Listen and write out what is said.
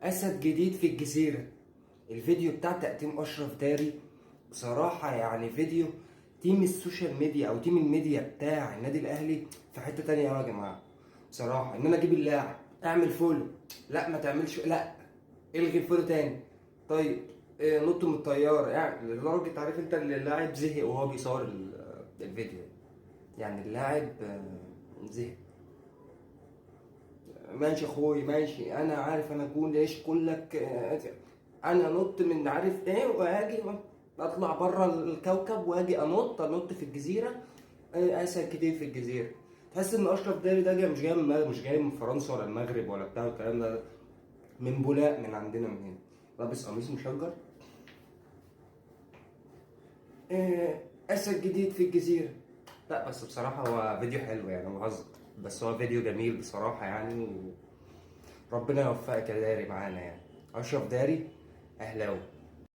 اسد جديد في الجزيرة. الفيديو بتاع تقديم اشرف داري بصراحة يعني فيديو تيم السوشيال ميديا او تيم الميديا بتاع النادي الاهلي في حتة تانية يا جماعة. بصراحة ان انا اجيب اللاعب اعمل فولو، لا ما تعملش، لا الغي الفولو تاني. طيب نط من الطيارة، يعني لدرجة عارف انت اللي اللاعب زهق وهو بيصور الفيديو. يعني اللاعب زهق. ماشي اخوي ماشي، انا عارف انا اكون ليش كلك انا انط من عارف ايه واجي اطلع بره الكوكب واجي انط في الجزيره. اسد كتير في الجزيره. تحس ان اشرف داري ده جاي مش جاي من فرنسا ولا المغرب ولا بتاع الكلام ده، من بولاق من عندنا من هنا. لابس قميص مشجر. اسد جديد في الجزيره. لا بس بصراحه هو فيديو حلو يعني، أنا بهزر بس هو فيديو جميل بصراحه يعني. ربنا يوفقك يا داري معانا يعني. اشرف داري اهلاوي.